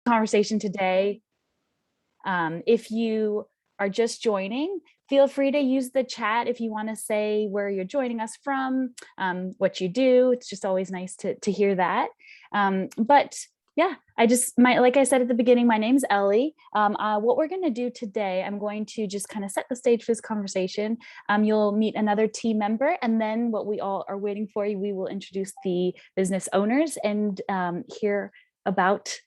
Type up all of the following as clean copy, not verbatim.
conversation today. If you are just joining, feel free to use the chat if you want to say where you're joining us from, what you do. It's just always nice to hear that. But yeah, like I said at the beginning, my name's Ellie. What we're going to do today, I'm going to just kind of set the stage for this conversation. You'll meet another team member, and then what we all are waiting for, we will introduce the business owners and hear about,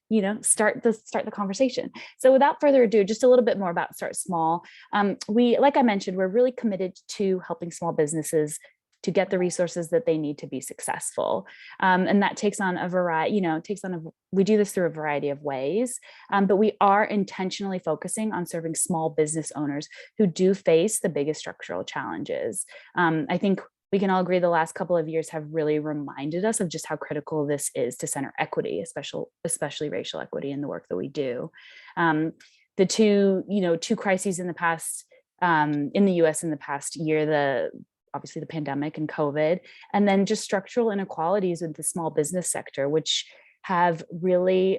start the conversation. So without further ado, just a little bit more about Start Small. Like I mentioned, we're really committed to helping small businesses to get the resources that they need to be successful. And that takes on a variety, we do this through a variety of ways, but we are intentionally focusing on serving small business owners who do face the biggest structural challenges. I think we can all agree the last couple of years have really reminded us of just how critical this is to center equity, especially racial equity in the work that we do. The two crises in the past, in the US in the past year, obviously the pandemic and COVID, and then just structural inequalities with the small business sector, which have really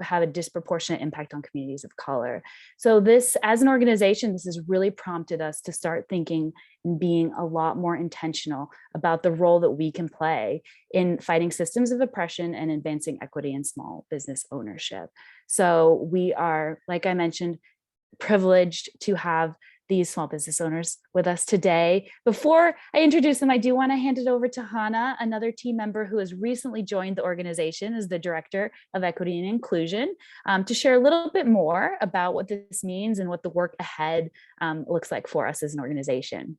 have a disproportionate impact on communities of color. So this, as an organization, this has really prompted us to start thinking and being a lot more intentional about the role that we can play in fighting systems of oppression and advancing equity in small business ownership. So we are, like I mentioned, privileged to have these small business owners with us today. Before I introduce them, I do want to hand it over to Hannah, another team member who has recently joined the organization as the Director of Equity and Inclusion, to share a little bit more about what this means and what the work ahead looks like for us as an organization.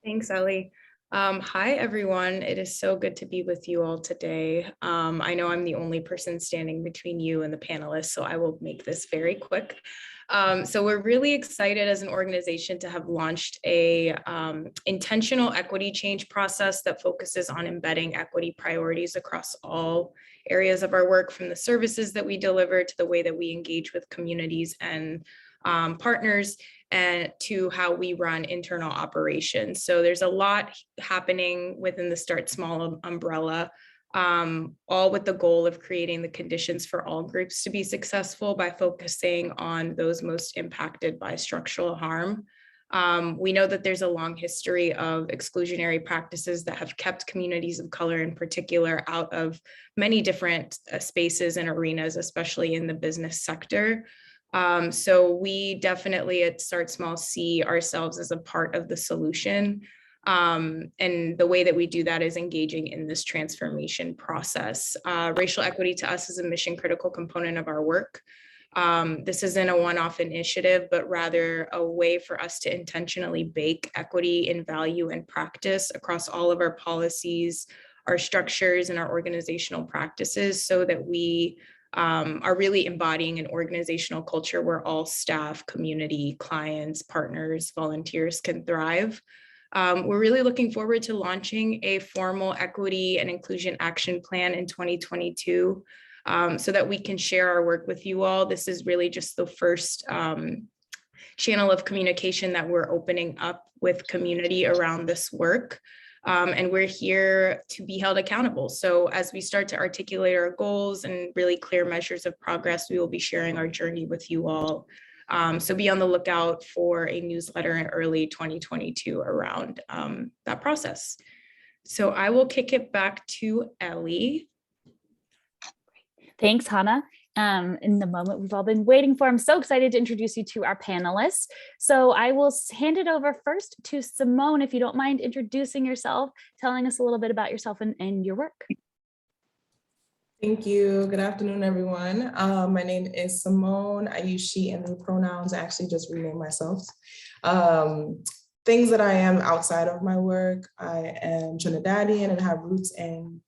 Thanks, Ellie. Hi, everyone. It is so good to be with you all today. I know I'm the only person standing between you and the panelists, so I will make this very quick. So we're really excited as an organization to have launched a intentional equity change process that focuses on embedding equity priorities across all areas of our work, from the services that we deliver to the way that we engage with communities and partners, and to how we run internal operations. So there's a lot happening within the Start Small umbrella, all with the goal of creating the conditions for all groups to be successful by focusing on those most impacted by structural harm. We know that there's a long history of exclusionary practices that have kept communities of color in particular out of many different spaces and arenas, especially in the business sector. So we definitely at Start Small see ourselves as a part of the solution. And the way that we do that is engaging in this transformation process. Racial equity to us is a mission critical component of our work. This isn't a one-off initiative, but rather a way for us to intentionally bake equity in value and practice across all of our policies, our structures, and our organizational practices, so that we are really embodying an organizational culture where all staff, community, clients, partners, volunteers can thrive. We're really looking forward to launching a formal equity and inclusion action plan in 2022, so that we can share our work with you all. This is really just the first channel of communication that we're opening up with community around this work. And we're here to be held accountable. So as we start to articulate our goals and really clear measures of progress, we will be sharing our journey with you all. So be on the lookout for a newsletter in early 2022 around that process. So I will kick it back to Ellie. Thanks, Hannah. In the moment we've all been waiting for. I'm so excited to introduce you to our panelists. So I will hand it over first to Symone, if you don't mind introducing yourself, telling us a little bit about yourself and your work. Thank you. Good afternoon, everyone. My name is Symone. I use she and they pronouns. I actually just renamed myself. Things that I am outside of my work: I am Trinidadian and have roots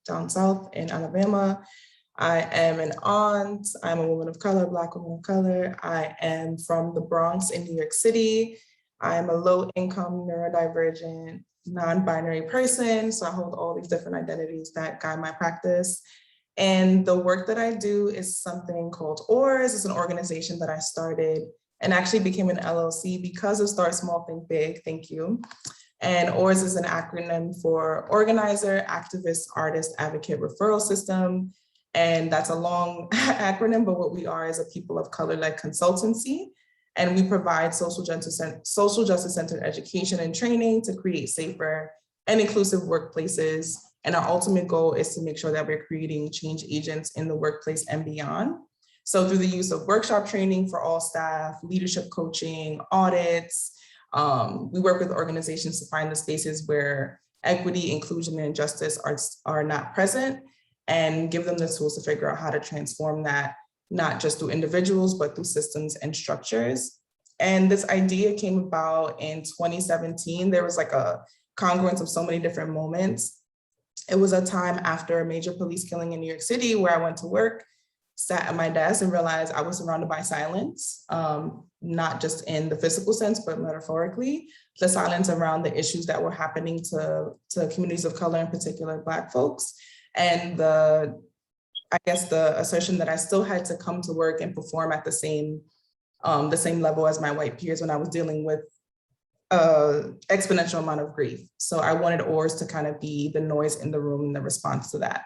down south in Alabama. I am an aunt. I'm a woman of color, Black woman of color. I am from the Bronx in New York City. I'm a low-income, neurodivergent, non-binary person. So I hold all these different identities that guide my practice. And the work that I do is something called ORS. It's an organization that I started and actually became an LLC because of Start Small, Think Big. Thank you. And ORS is an acronym for Organizer, Activist, Artist, Advocate, Referral System. And that's a long acronym, but what we are is a people of color-led consultancy. And we provide social justice-centered education and training to create safer and inclusive workplaces. And our ultimate goal is to make sure that we're creating change agents in the workplace and beyond. So through the use of workshop training for all staff, leadership coaching, audits, we work with organizations to find the spaces where equity, inclusion, and justice are not present, and give them the tools to figure out how to transform that, not just through individuals, but through systems and structures. And this idea came about in 2017. There was like a congruence of so many different moments. It was a time after a major police killing in New York City where I went to work, sat at my desk and realized I was surrounded by silence, not just in the physical sense, but metaphorically, the silence around the issues that were happening to communities of color, in particular Black folks. And I guess the assertion that I still had to come to work and perform at the same level as my white peers when I was dealing with exponential amount of grief. So I wanted ORS to kind of be the noise in the room and the response to that.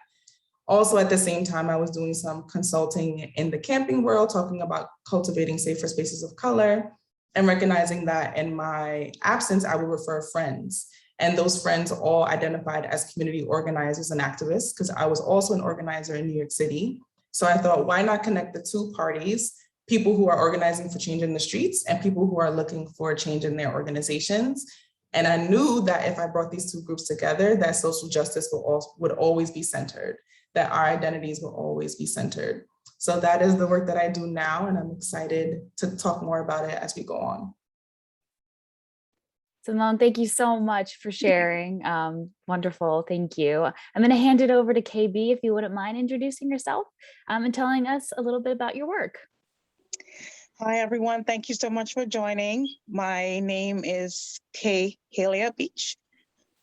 Also, at the same time, I was doing some consulting in the camping world, talking about cultivating safer spaces of color and recognizing that in my absence, I would refer friends. And those friends all identified as community organizers and activists, because I was also an organizer in New York City. So I thought, why not connect the two parties, people who are organizing for change in the streets and people who are looking for change in their organizations. And I knew that if I brought these two groups together, that social justice would always be centered, that our identities will always be centered. So that is the work that I do now, and I'm excited to talk more about it as we go on. Symone, thank you so much for sharing. Wonderful, thank you. I'm going to hand it over to KB, if you wouldn't mind introducing yourself and telling us a little bit about your work. Hi, everyone. Thank you so much for joining. My name is Kay Halia Beach,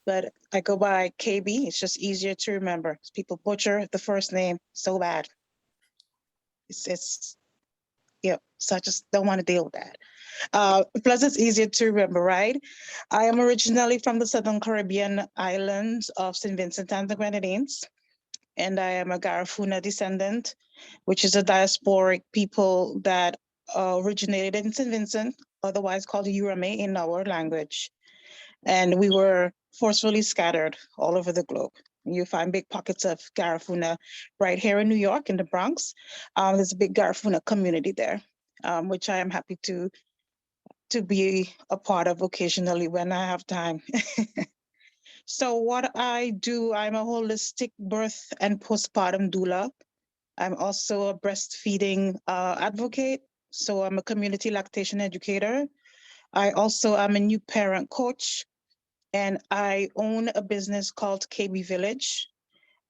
but I go by KB. It's just easier to remember. People butcher the first name so bad. Yeah, so I just don't want to deal with that. Plus, it's easier to remember, right? I am originally from the Southern Caribbean islands of St. Vincent and the Grenadines, and I am a Garifuna descendant, which is a diasporic people that originated in St. Vincent, otherwise called Urame in our language. And we were forcefully scattered all over the globe. You find big pockets of Garifuna right here in New York, in the Bronx. There's a big Garifuna community there, which I am happy to be a part of occasionally when I have time. So what I do, I'm a holistic birth and postpartum doula. I'm also a breastfeeding advocate. So I'm a community lactation educator. I also am a new parent coach, and I own a business called KB Village.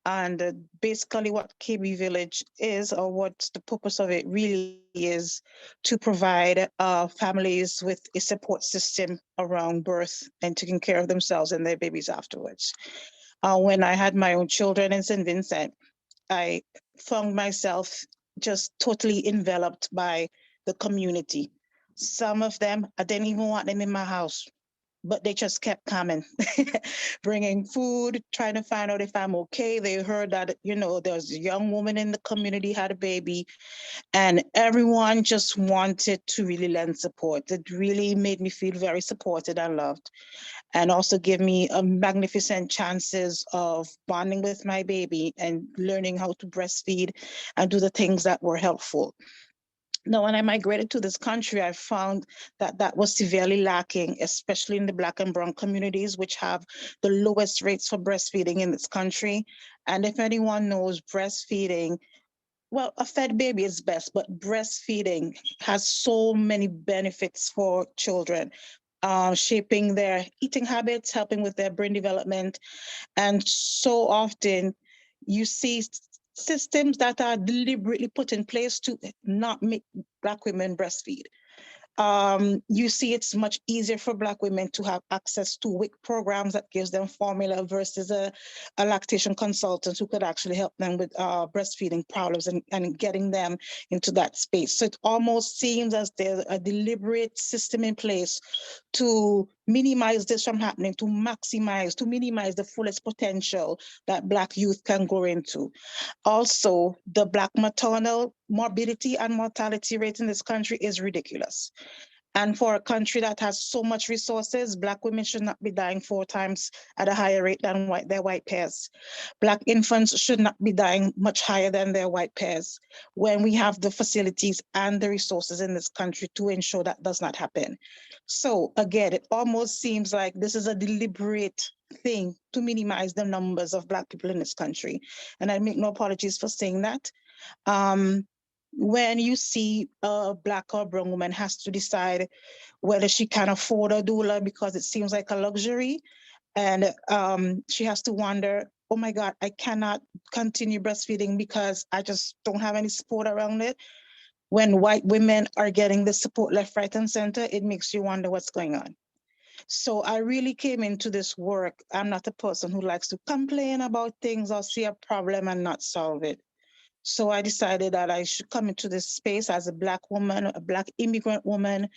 And basically what KB Village is, or what's the purpose of it really is, to provide families with a support system around birth and taking care of themselves and their babies afterwards. When I had my own children in St. Vincent, I found myself just totally enveloped by the community. Some of them, I didn't even want them in my house, but they just kept coming, bringing food, trying to find out if I'm okay. They heard that, there's a young woman in the community had a baby, and everyone just wanted to really lend support. It really made me feel very supported and loved, and also give me magnificent chances of bonding with my baby and learning how to breastfeed and do the things that were helpful. Now, when I migrated to this country, I found that that was severely lacking, especially in the Black and Brown communities, which have the lowest rates for breastfeeding in this country. And if anyone knows, breastfeeding, well, a fed baby is best, but breastfeeding has so many benefits for children, shaping their eating habits, helping with their brain development. And so often you see systems that are deliberately put in place to not make Black women breastfeed. You see it's much easier for Black women to have access to WIC programs that gives them formula versus a lactation consultant who could actually help them with breastfeeding problems and getting them into that space. So it almost seems as there's a deliberate system in place to minimize this from happening, to maximize, to minimize the fullest potential that Black youth can go into. Also, the Black maternal morbidity and mortality rate in this country is ridiculous. And for a country that has so much resources, Black women should not be dying 4 times at a higher rate than their white peers. Black infants should not be dying much higher than their white peers when we have the facilities and the resources in this country to ensure that does not happen. So again, it almost seems like this is a deliberate thing to minimize the numbers of Black people in this country. And I make no apologies for saying that. When you see a Black or brown woman has to decide whether she can afford a doula because it seems like a luxury, and she has to wonder, oh my God, I cannot continue breastfeeding because I just don't have any support around it. When white women are getting the support left, right, and center, it makes you wonder what's going on. So I really came into this work. I'm not a person who likes to complain about things or see a problem and not solve it. So I decided that I should come into this space as a Black woman, a Black immigrant woman,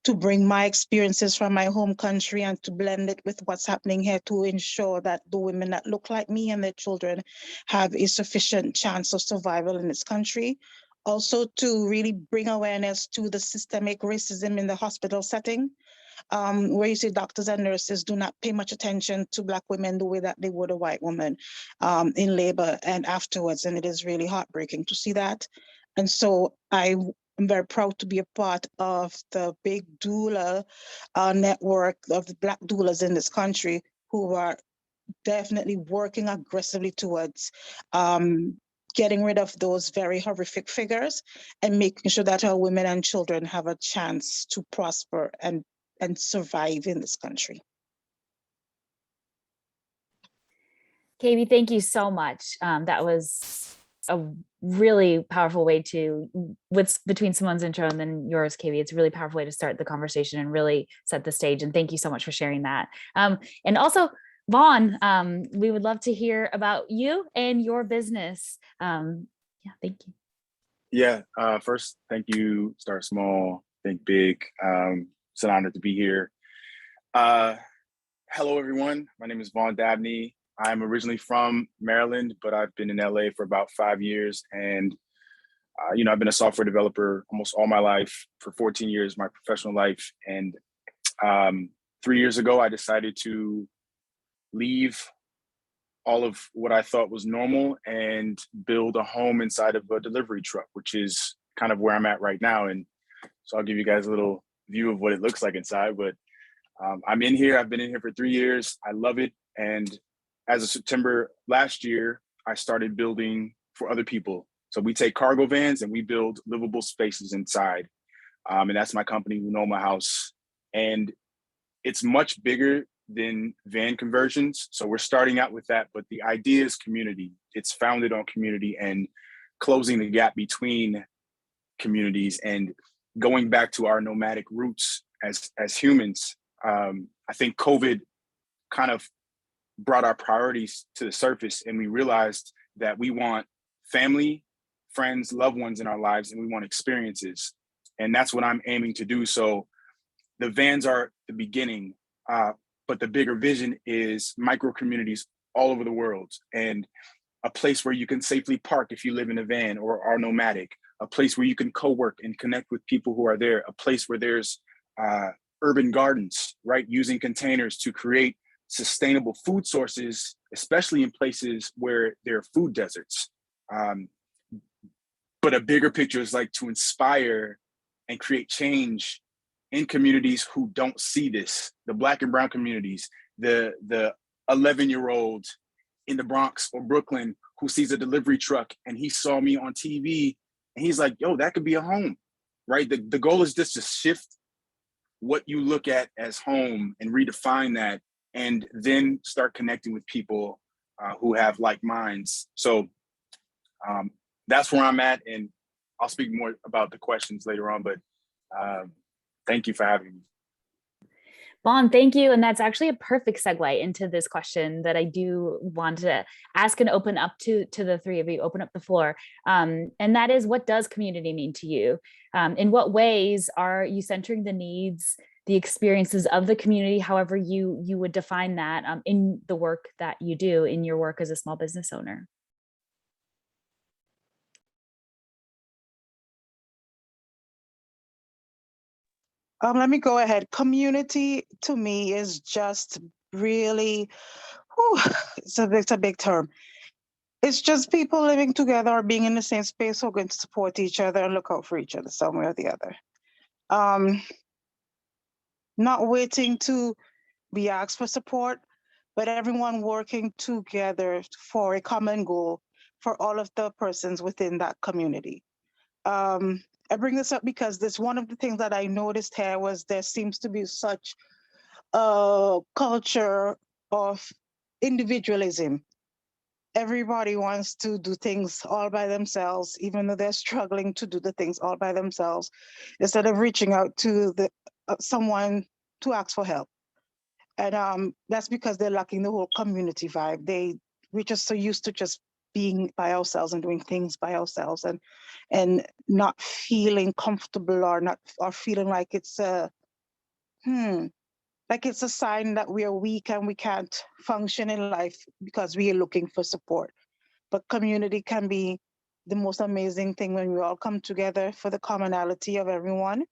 to bring my experiences from my home country and to blend it with what's happening here to ensure that the women that look like me and their children have a sufficient chance of survival in this country. Also to really bring awareness to the systemic racism in the hospital setting, where you see doctors and nurses do not pay much attention to Black women the way that they would a white woman in labor and afterwards. And it is really heartbreaking to see that. And so I'm very proud to be a part of the big doula network of the Black doulas in this country who are definitely working aggressively towards getting rid of those very horrific figures and making sure that our women and children have a chance to prosper and survive in this country. KB, thank you so much. That was a really powerful way to, between Symone's intro and then yours, KB, it's a really powerful way to start the conversation and really set the stage. And thank you so much for sharing that. And also, Vaughn, we would love to hear about you and your business. Yeah, thank you. Yeah, first, thank you, Start Small, Think Big. It's an honor to be here. Hello, everyone. My name is Vaughn Dabney. I'm originally from Maryland, but I've been in LA for about 5 years. And, I've been a software developer almost all my life, for 14 years, my professional life. And 3 years ago, I decided to leave all of what I thought was normal and build a home inside of a delivery truck, which is kind of where I'm at right now. And so I'll give you guys a little view of what it looks like inside, but I'm in here. I've been in here for 3 years. I love it. And as of September last year, I started building for other people. So we take cargo vans and we build livable spaces inside. And that's my company, Unoma House. And it's much bigger than van conversions. So we're starting out with that, but the idea is community. It's founded on community and closing the gap between communities and going back to our nomadic roots as humans. I think COVID kind of brought our priorities to the surface, and we realized that we want family, friends, loved ones in our lives, and we want experiences. And that's what I'm aiming to do. So the vans are the beginning, but the bigger vision is micro communities all over the world, and a place where you can safely park if you live in a van or are nomadic, a place where you can co-work and connect with people who are there, a place where there's urban gardens, right? Using containers to create sustainable food sources, especially in places where there are food deserts. But a bigger picture is like to inspire and create change in communities who don't see this, the Black and brown communities, the 11-year-old in the Bronx or Brooklyn who sees a delivery truck and he saw me on TV and he's like, yo, that could be a home, right? The goal is just to shift what you look at as home and redefine that, and then start connecting with people who have like minds. So that's where I'm at, and I'll speak more about the questions later on, but thank you for having me. Vaughn, thank you. And that's actually a perfect segue into this question that I do want to ask and open up to the three of you, open up the floor. And that is, what does community mean to you? In what ways are you centering the needs the experiences of the community, however you would define that, in the work that you do in your work as a small business owner. Let me go ahead. Community to me is just really, whew, it's a big term. It's just people living together or being in the same space who are going to support each other and look out for each other some way or the other. Not waiting to be asked for support, but everyone working together for a common goal for all of the persons within that community. I bring this up because this one of the things that I noticed here was there seems to be such a culture of individualism. Everybody wants to do things all by themselves, even though they're struggling to do the things all by themselves, instead of reaching out to someone to ask for help. And that's because they're lacking the whole community vibe. We're just so used to just being by ourselves and doing things by ourselves, and not feeling comfortable or feeling like it's a sign that we are weak and we can't function in life because we are looking for support. But community can be the most amazing thing when we all come together for the commonality of everyone,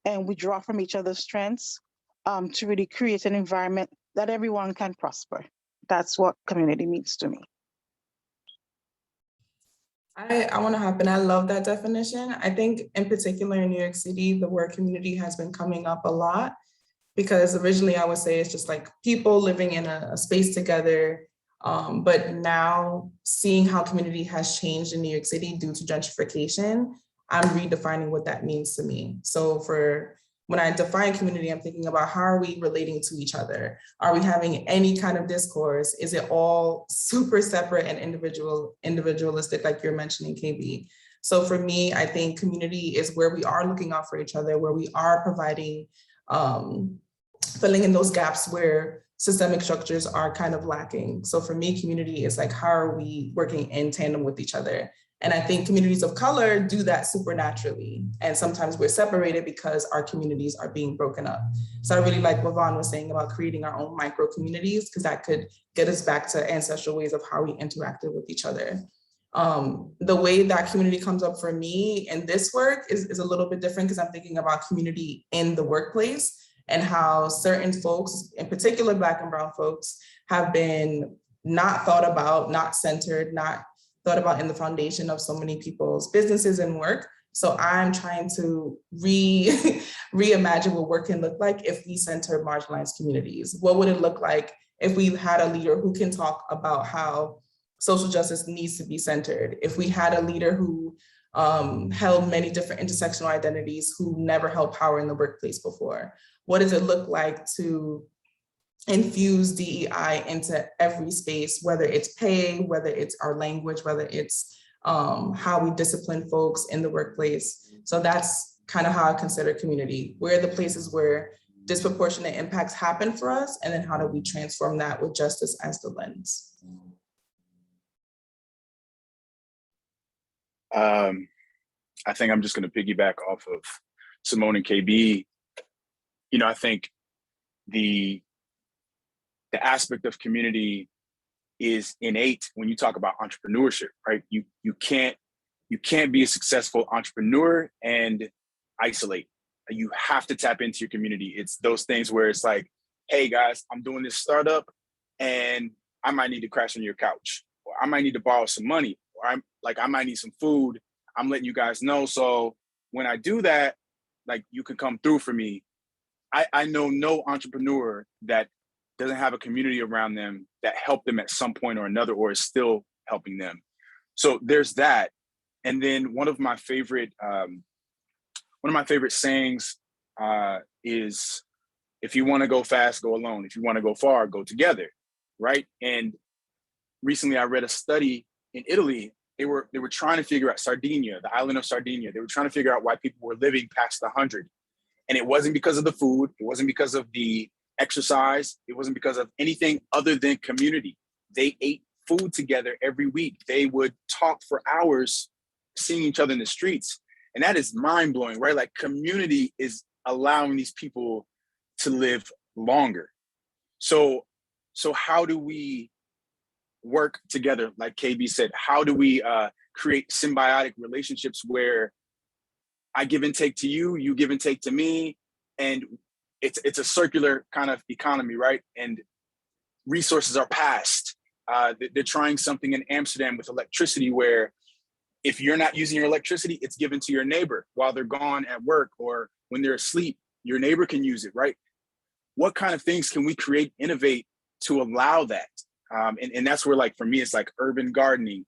and we draw from each other's strengths to really create an environment that everyone can prosper. That's what community means to me. I want to hop in. I love that definition. I think in particular in New York City, the word community has been coming up a lot, because originally I would say it's just like people living in a space together. But now seeing how community has changed in New York City due to gentrification, I'm redefining what that means to me. So when I define community, I'm thinking about how are we relating to each other? Are we having any kind of discourse? Is it all super separate and individualistic, like you're mentioning, KB? So for me, I think community is where we are looking out for each other, where we are providing, filling in those gaps where systemic structures are kind of lacking. So for me, community is like, how are we working in tandem with each other? And I think communities of color do that supernaturally. And sometimes we're separated because our communities are being broken up. So I really like what Vaughn was saying about creating our own micro communities, because that could get us back to ancestral ways of how we interacted with each other. The way that community comes up for me in this work is a little bit different, because I'm thinking about community in the workplace and how certain folks, in particular Black and Brown folks, have been not thought about, not centered, not thought about in the foundation of so many people's businesses and work. So I'm trying to reimagine what work can look like if we center marginalized communities. What would it look like if we had a leader who can talk about how social justice needs to be centered? If we had a leader who held many different intersectional identities, who never held power in the workplace before? What does it look like to infuse DEI into every space, whether it's pay, whether it's our language, whether it's how we discipline folks in the workplace? So that's kind of how I consider community. Where are the places where disproportionate impacts happen for us? And then how do we transform that with justice as the lens? I think I'm just going to piggyback off of Symone and KB. You know, I think the aspect of community is innate when you talk about entrepreneurship, right? You can't be a successful entrepreneur and isolate. You have to tap into your community. It's those things where it's like, hey guys, I'm doing this startup and I might need to crash on your couch, or I might need to borrow some money, or I might need some food. I'm letting you guys know. So when I do that, like, you can come through for me. I know no entrepreneur that doesn't have a community around them that helped them at some point or another, or is still helping them. So there's that. And then one of my favorite sayings is, if you want to go fast, go alone. If you want to go far, go together, right? And recently I read a study in Italy. They were trying to figure out Sardinia, the island of Sardinia. They were trying to figure out why people were living past 100. And it wasn't because of the food. It wasn't because of the exercise. It wasn't because of anything other than community. They ate food together every week. They would talk for hours, seeing each other in the streets. And that is mind blowing, right? Like, community is allowing these people to live longer. So how do we work together? Like KB said, how do we create symbiotic relationships where I give and take to you, you give and take to me, and it's a circular kind of economy, right? And resources are passed. They're trying something in Amsterdam with electricity where if you're not using your electricity, it's given to your neighbor while they're gone at work, or when they're asleep, your neighbor can use it, right? What kind of things can we create, innovate to allow that? And that's where, like, for me, it's like urban gardening,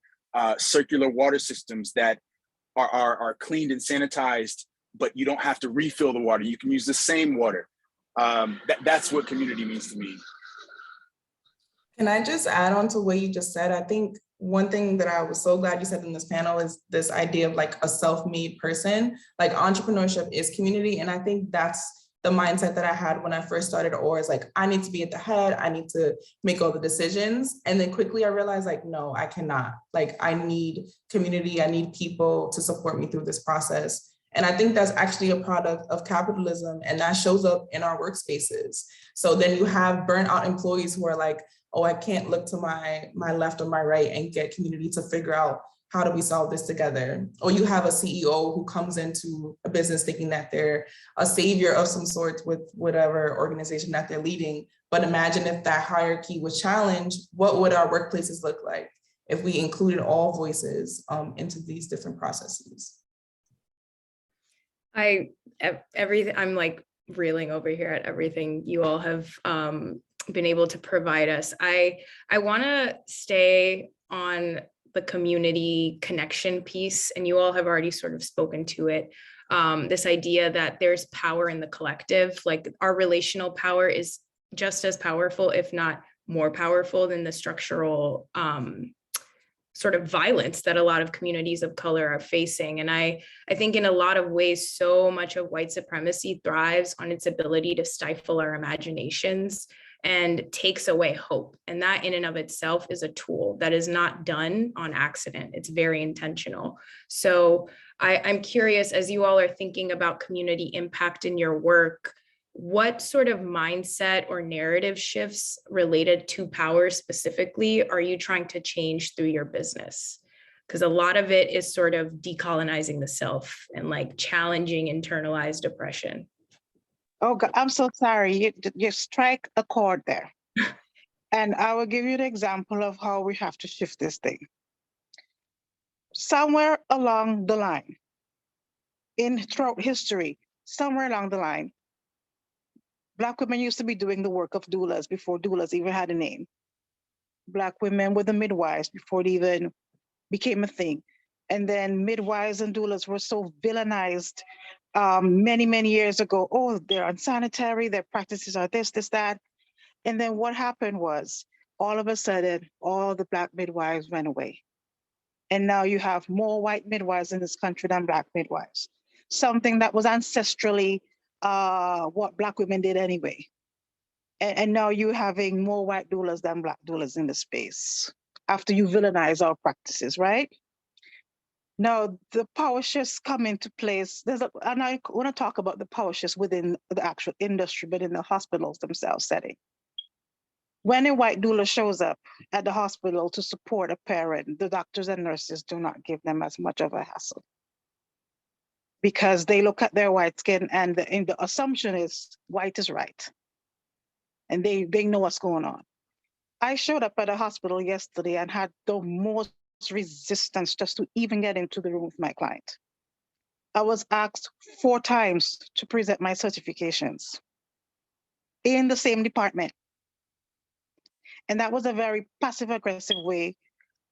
circular water systems that are cleaned and sanitized, but you don't have to refill the water. You can use the same water. That's what community means to me. Can I just add on to what you just said? I think one thing that I was so glad you said in this panel is this idea of like a self-made person. Like entrepreneurship is community. And I think that's the mindset that I had when I first started OR, is like, I need to be at the head, I need to make all the decisions. And then quickly I realized, like, no, I cannot. Like, I need community, I need people to support me through this process. And I think that's actually a product of capitalism, and that shows up in our workspaces. So then you have burnt out employees who are like, oh, I can't look to my left or my right and get community to figure out how do we solve this together? Or you have a CEO who comes into a business thinking that they're a savior of some sort with whatever organization that they're leading. But imagine if that hierarchy was challenged, what would our workplaces look like if we included all voices into these different processes? I'm like reeling over here at everything you all have been able to provide us. I want to stay on the community connection piece, and you all have already sort of spoken to it. This idea that there's power in the collective, like our relational power is just as powerful, if not more powerful, than the structural sort of violence that a lot of communities of color are facing. And I think in a lot of ways, so much of white supremacy thrives on its ability to stifle our imaginations and takes away hope. And that in and of itself is a tool that is not done on accident. It's very intentional. So I'm curious, as you all are thinking about community impact in your work, what sort of mindset or narrative shifts related to power specifically are you trying to change through your business? Because a lot of it is sort of decolonizing the self and like challenging internalized oppression. Oh, God, I'm so sorry. You strike a chord there. And I will give you the example of how we have to shift this thing. Somewhere along the line, throughout history, somewhere along the line, Black women used to be doing the work of doulas before doulas even had a name. Black women were the midwives before it even became a thing. And then midwives and doulas were so villainized many, many years ago. Oh, they're unsanitary, their practices are this, that. And then what happened was, all of a sudden, all the Black midwives went away. And now you have more white midwives in this country than Black midwives. Something that was ancestrally what Black women did anyway. And now you're having more white doulas than Black doulas in the space after you villainize our practices, right? Now, the power shifts come into place. And I want to talk about the power shifts within the actual industry, but in the hospitals themselves setting. When a white doula shows up at the hospital to support a parent, the doctors and nurses do not give them as much of a hassle, because they look at their white skin and the assumption is white is right. And they know what's going on. I showed up at a hospital yesterday and had the most resistance just to even get into the room with my client. I was asked 4 times to present my certifications in the same department. And that was a very passive-aggressive way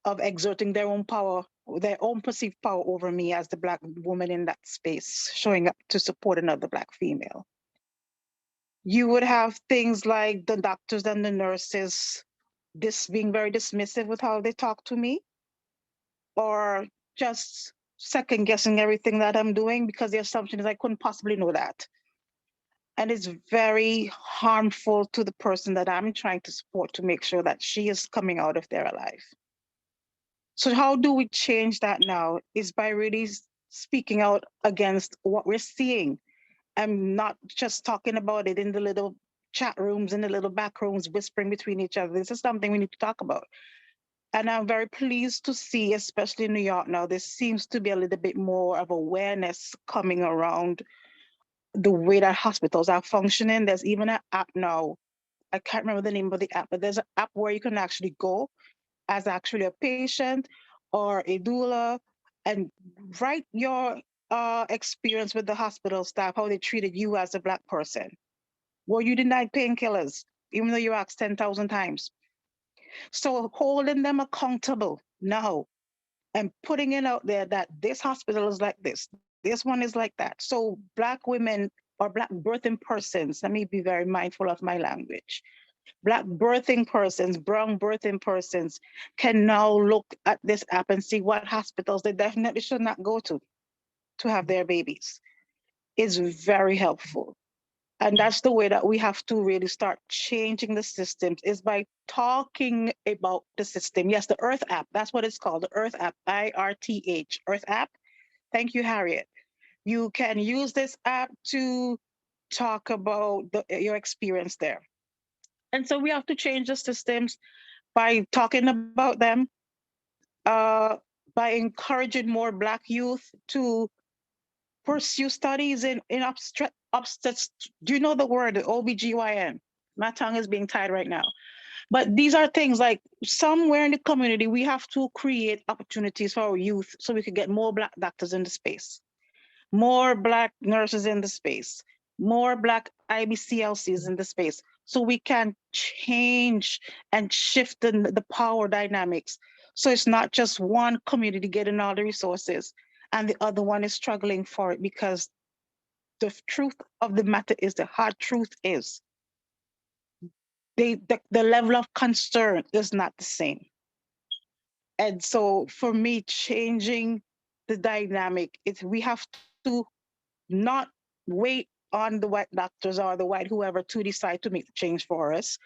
of exerting their own power, their own perceived power over me as the Black woman in that space, showing up to support another Black female. You would have things like the doctors and the nurses being very dismissive with how they talk to me, or just second guessing everything that I'm doing because the assumption is I couldn't possibly know that. And it's very harmful to the person that I'm trying to support to make sure that she is coming out of there alive. So how do we change that now is by really speaking out against what we're seeing I'm not just talking about it in the little chat rooms, in the little back rooms, whispering between each other. This is something we need to talk about. And I'm very pleased to see, especially in New York now, there seems to be a little bit more of awareness coming around the way that hospitals are functioning. There's even an app now. I can't remember the name of the app, but there's an app where you can actually go as actually a patient or a doula and write your experience with the hospital staff, how they treated you as a Black person. Were you denied painkillers, even though you asked 10,000 times? So holding them accountable now and putting it out there that this hospital is like this one is like that. So Black women or Black birthing persons, let me be very mindful of my language. Black birthing persons, brown birthing persons can now look at this app and see what hospitals they definitely should not go to have their babies. It's very helpful. And that's the way that we have to really start changing the systems, is by talking about the system. Yes, the Earth app, that's what it's called, the Earth app, IRTH, Earth app. Thank you, Harriet. You can use this app to talk about your experience there. And so we have to change the systems by talking about them, by encouraging more Black youth to pursue studies in obstetrics. Do you know the word OBGYN? My tongue is being tied right now. But these are things like somewhere in the community, we have to create opportunities for our youth so we could get more Black doctors in the space, more Black nurses in the space, more Black IBCLCs in the space, so we can change and shift the power dynamics. So it's not just one community getting all the resources and the other one is struggling for it, because the truth of the matter is, the hard truth is, the level of concern is not the same. And so for me, changing the dynamic, we have to not wait on the white doctors or the white whoever to decide to make the change for us,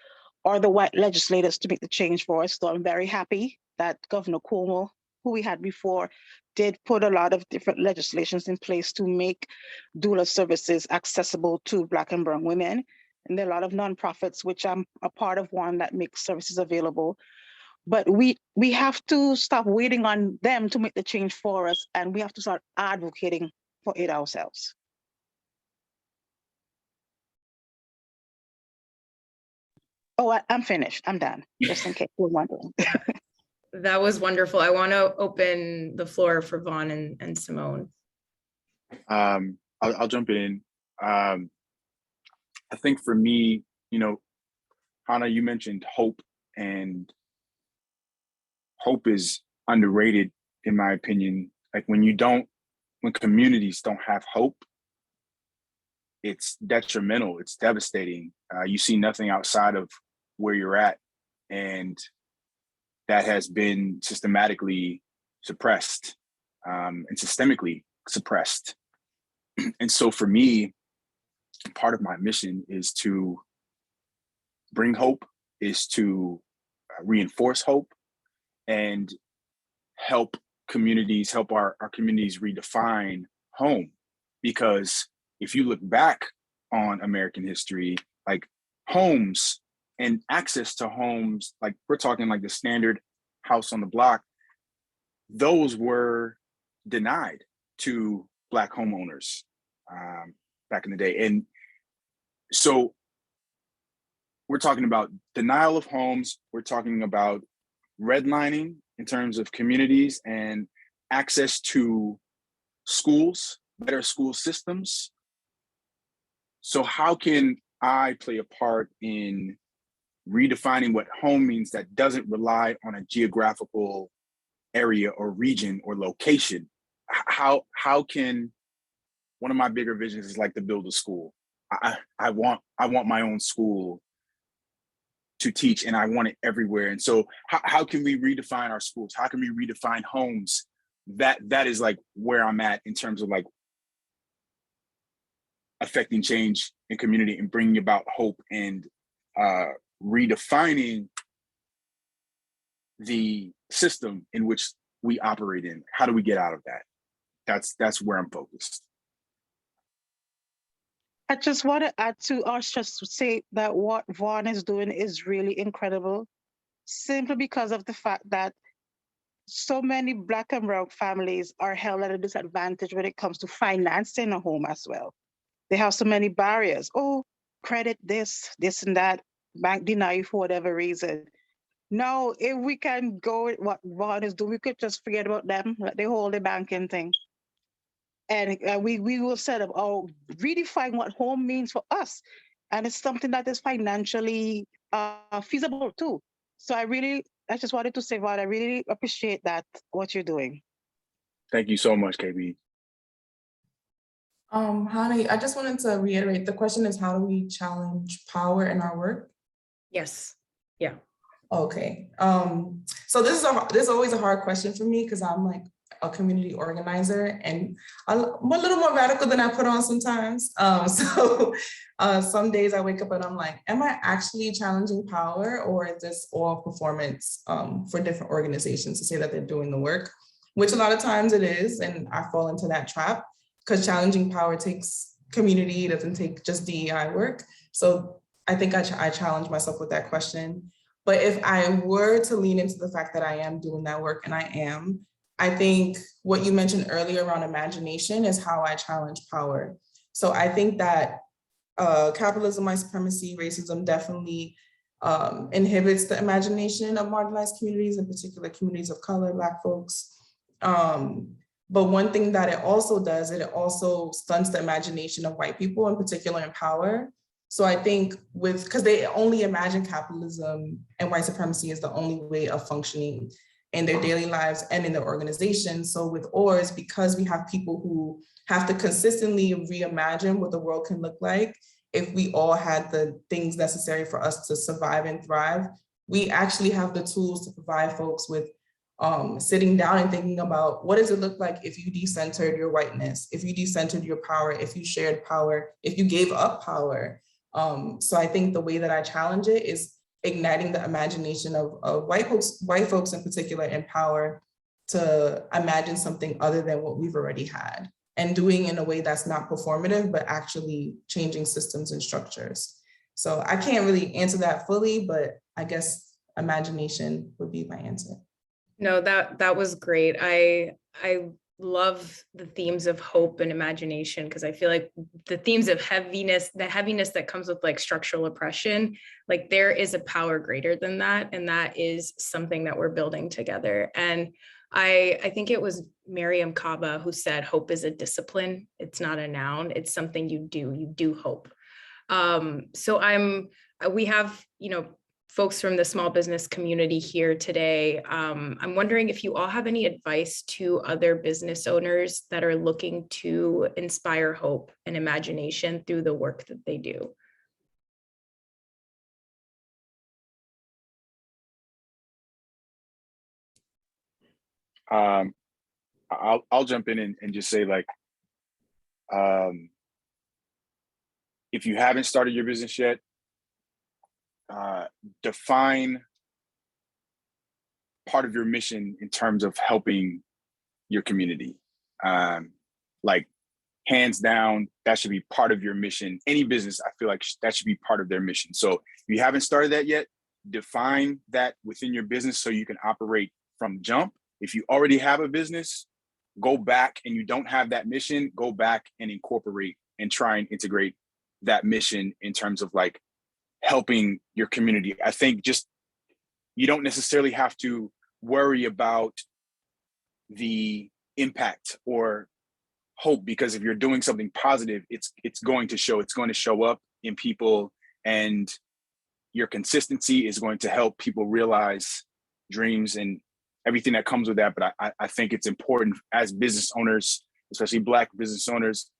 or the white legislators to make the change for us. So I'm very happy that Governor Cuomo, who we had before, did put a lot of different legislations in place to make doula services accessible to Black and brown women. And there are a lot of nonprofits, which I'm a part of one, that makes services available. But we have to stop waiting on them to make the change for us, and we have to start advocating for it ourselves. Oh, I'm finished. I'm done, just in case you're wondering. That was wonderful. I want to open the floor for Vaughn and Symone. I'll jump in. I think for me, Hannah, you mentioned hope, and hope is underrated, in my opinion. Like when communities don't have hope, it's detrimental, it's devastating. You see nothing outside of where you're at, and that has been systematically suppressed and systemically suppressed. And so for me, part of my mission is to bring hope, is to reinforce hope, and help our communities redefine home. Because if you look back on American history, like homes and access to homes, like we're talking like the standard house on the block, those were denied to Black homeowners back in the day. And so we're talking about denial of homes, we're talking about redlining in terms of communities and access to schools, better school systems. So how can I play a part in redefining what home means that doesn't rely on a geographical area or region or location? How can, one of my bigger visions is like to build a school. I want my own school to teach, and I want it everywhere. And so how can we redefine our schools? How can we redefine homes? That is like where I'm at in terms of like affecting change in community and bringing about hope and redefining the system in which we operate in. How do we get out of that? That's where I'm focused. I just want to add to, or just to say that what Vaughn is doing is really incredible, simply because of the fact that so many Black and Brown families are held at a disadvantage when it comes to financing a home as well. They have so many barriers. Oh, credit this and that, bank deny you for whatever reason. Now, if we can go with what Vaughn is doing, we could just forget about them, like they hold the banking thing. And we will set up, redefine what home means for us. And it's something that is financially feasible too. So I just wanted to say, Vaughn, I really appreciate that, what you're doing. Thank you so much, KB. Hani, I just wanted to reiterate, the question is, how do we challenge power in our work? Yes. Yeah. Okay. So this is always a hard question for me because I'm like a community organizer and I'm a little more radical than I put on sometimes. Some days I wake up and I'm like, am I actually challenging power, or is this all performance for different organizations to say that they're doing the work? Which a lot of times it is, and I fall into that trap because challenging power takes community, it doesn't take just DEI work. So I think I challenge myself with that question. But if I were to lean into the fact that I am doing that work, and I am, I think what you mentioned earlier around imagination is how I challenge power. So I think that capitalism, white supremacy, racism definitely inhibits the imagination of marginalized communities, in particular communities of color, Black folks. But one thing that it also does, it also stunts the imagination of white people, in particular in power. So I think because they only imagine capitalism and white supremacy is the only way of functioning in their daily lives and in their organizations. So with ORS, because we have people who have to consistently reimagine what the world can look like, if we all had the things necessary for us to survive and thrive, we actually have the tools to provide folks with sitting down and thinking about what does it look like if you decentered your whiteness, if you decentered your power, if you shared power, if you gave up power. So I think the way that I challenge it is igniting the imagination of white folks in particular in power to imagine something other than what we've already had, and doing in a way that's not performative, but actually changing systems and structures. So I can't really answer that fully, but I guess imagination would be my answer. No, that was great. I love the themes of hope and imagination, because I feel like the themes of heaviness, the heaviness that comes with like structural oppression, like there is a power greater than that. And that is something that we're building together. And I think it was Miriam Kaba who said, hope is a discipline. It's not a noun. It's something you do hope. So we have, folks from the small business community here today. I'm wondering if you all have any advice to other business owners that are looking to inspire hope and imagination through the work that they do. I'll jump in and just say, like, if you haven't started your business yet, define part of your mission in terms of helping your community. Like, hands down, that should be part of your mission. Any business, I feel like that should be part of their mission. So if you haven't started that yet, define that within your business so you can operate from jump. If you already have a business, go back, and you don't have that mission, go back and incorporate and try and integrate that mission in terms of like helping your community. I think just, you don't necessarily have to worry about the impact or hope, because if you're doing something positive, it's going to show up in people, and your consistency is going to help people realize dreams and everything that comes with that. But I think it's important as business owners, especially Black business owners,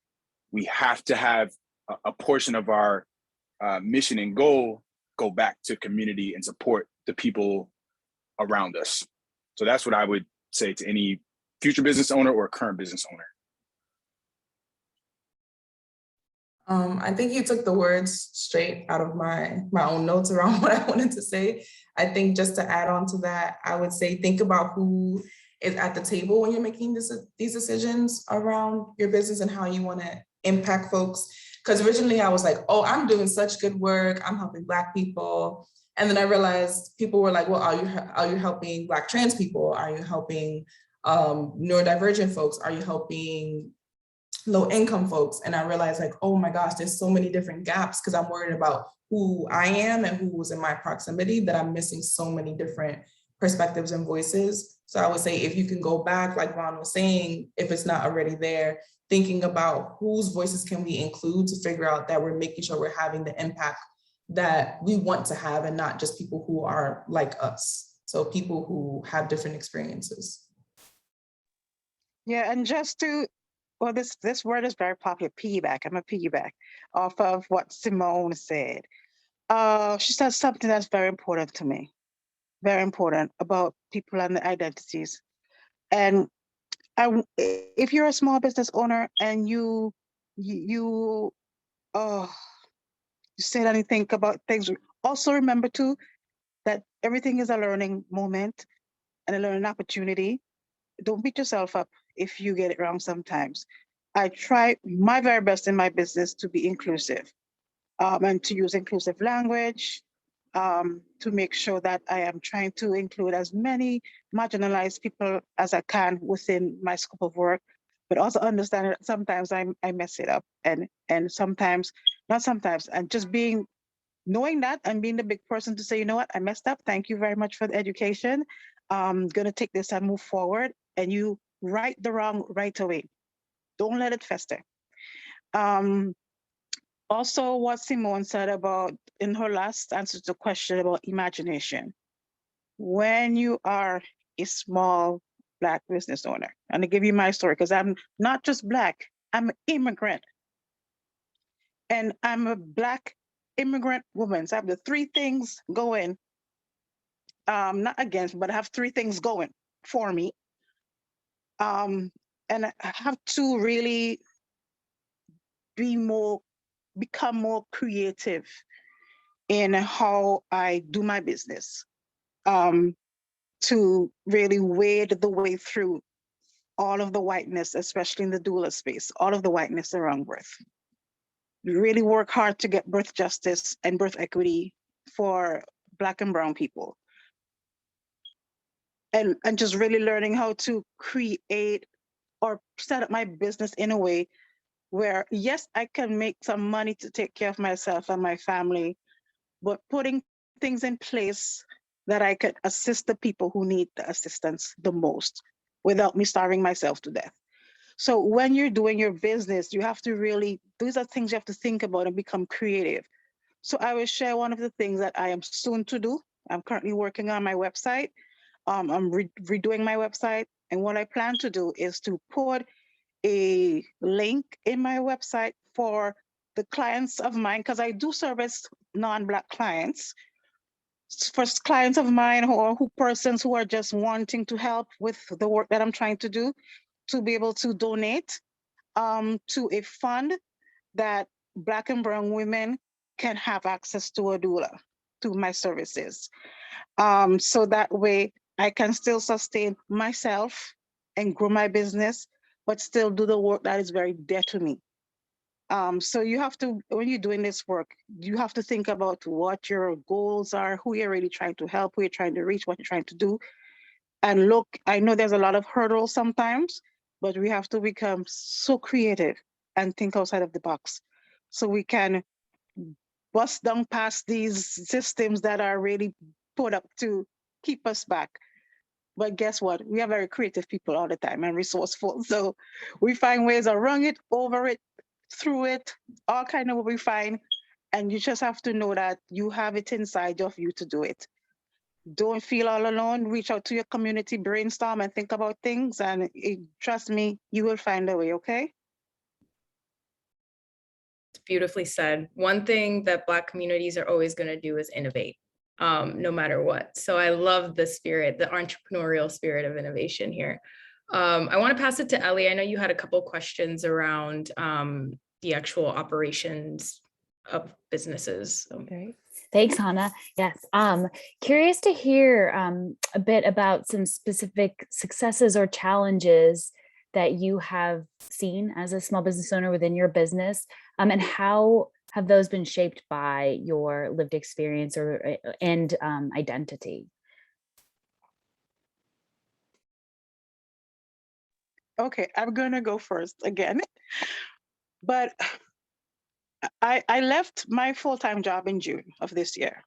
we have to have a portion of our mission and goal go back to community and support the people around us. So that's what I would say to any future business owner or current business owner. I think you took the words straight out of my own notes around what I wanted to say. I think just to add on to that, I would say think about who is at the table when you're making these decisions around your business and how you want to impact folks. Because originally I was like, oh, I'm doing such good work. I'm helping Black people. And then I realized people were like, well, are you helping Black trans people? Are you helping neurodivergent folks? Are you helping low income folks? And I realized like, oh my gosh, there's so many different gaps because I'm worried about who I am and who was in my proximity that I'm missing so many different perspectives and voices. So I would say if you can go back, like Vaughn was saying, if it's not already there, thinking about whose voices can we include to figure out that we're making sure we're having the impact that we want to have and not just people who are like us. So people who have different experiences. Yeah, and just to, well, this word is very popular, piggyback. I'm a piggyback off of what Symone said. She said something that's very important to me, very important about people and the identities. And if you're a small business owner and you sit and you think about things, also remember too that everything is a learning moment and a learning opportunity. Don't beat yourself up if you get it wrong sometimes. I try my very best in my business to be inclusive and to use inclusive language, to make sure that I am trying to include as many marginalized people as I can within my scope of work, but also understand that sometimes I mess it up and sometimes, not sometimes, and just knowing that and being the big person to say, you know what, I messed up. Thank you very much for the education. I'm gonna take this and move forward, and you right the wrong right away. Don't let it fester. Also, what Symone said about in her last answer to the question about imagination. When you are a small Black business owner, and to give you my story, because I'm not just Black, I'm an immigrant. And I'm a Black immigrant woman. So I have the three things going, not against, but I have three things going for me. And I have to really become more creative in how I do my business, to really wade the way through all of the whiteness, especially in the doula space, all of the whiteness around birth. Really work hard to get birth justice and birth equity for Black and brown people. And just really learning how to create or set up my business in a way where, yes, I can make some money to take care of myself and my family, but putting things in place that I could assist the people who need the assistance the most without me starving myself to death. So when you're doing your business, you have to really, these are things you have to think about and become creative. So I will share one of the things that I am soon to do. I'm currently working on my website. I'm redoing my website. And what I plan to do is to put a link in my website for the clients of mine, because I do service non-Black clients. For clients of mine persons who are just wanting to help with the work that I'm trying to do, to be able to donate to a fund that Black and brown women can have access to a doula, to my services. So that way I can still sustain myself and grow my business, but still do the work that is very dear to me. So you have to, when you're doing this work, you have to think about what your goals are, who you're really trying to help, who you're trying to reach, what you're trying to do. And look, I know there's a lot of hurdles sometimes, but we have to become so creative and think outside of the box so we can bust down past these systems that are really put up to keep us back. But guess what? We are very creative people all the time and resourceful. So we find ways around it, over it, through it, all kind of what we find. And you just have to know that you have it inside of you to do it. Don't feel all alone. Reach out to your community, brainstorm and think about things. And trust me, you will find a way, okay? Beautifully said. One thing that Black communities are always going to do is innovate, no matter what. So I love the spirit, the entrepreneurial spirit of innovation here. I want to pass it to Ellie. I know you had a couple questions around the actual operations of businesses. So. Great. Thanks, Hannah. Yes. Curious to hear a bit about some specific successes or challenges that you have seen as a small business owner within your business? And how have those been shaped by your lived experience and identity? Okay, I'm gonna go first again. But I left my full-time job in June of this year,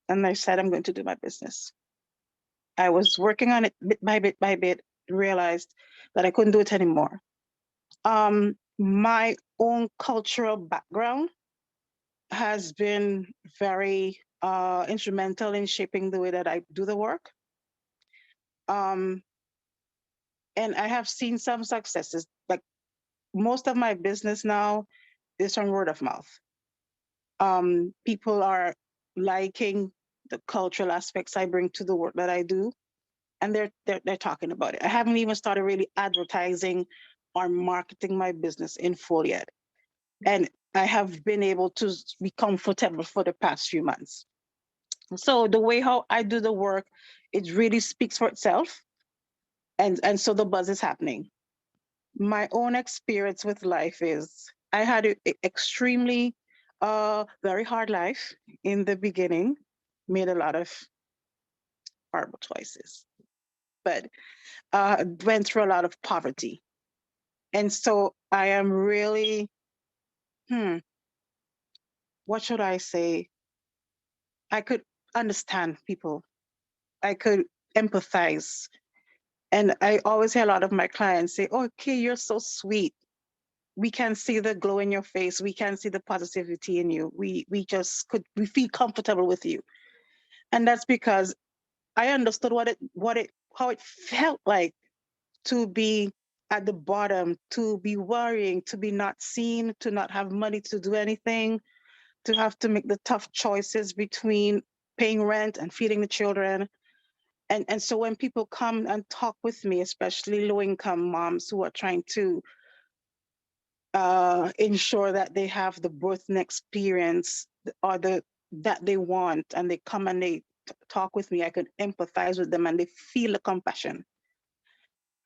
and I said I'm going to do my business. I was working on it bit by bit, realized that I couldn't do it anymore. My own cultural background has been very instrumental in shaping the way that I do the work. And I have seen some successes. Like most of my business now is from word of mouth. People are liking the cultural aspects I bring to the work that I do, and they're talking about it. I haven't even started really advertising or marketing my business in full yet. And I have been able to be comfortable for the past few months. So the way how I do the work, it really speaks for itself. And so the buzz is happening. My own experience with life is I had an extremely very hard life in the beginning, made a lot of horrible choices, but went through a lot of poverty. And so I am really, what should I say? I could understand people. I could empathize. And I always hear a lot of my clients say, oh, okay, you're so sweet. We can see the glow in your face. We can see the positivity in you. We feel comfortable with you. And that's because I understood how it felt like to be at the bottom, to be worrying, to be not seen, to not have money to do anything, to have to make the tough choices between paying rent and feeding the children. And so when people come and talk with me, especially low-income moms who are trying to ensure that they have the birthing experience or that they want, and they come and they talk with me, I can empathize with them and they feel the compassion.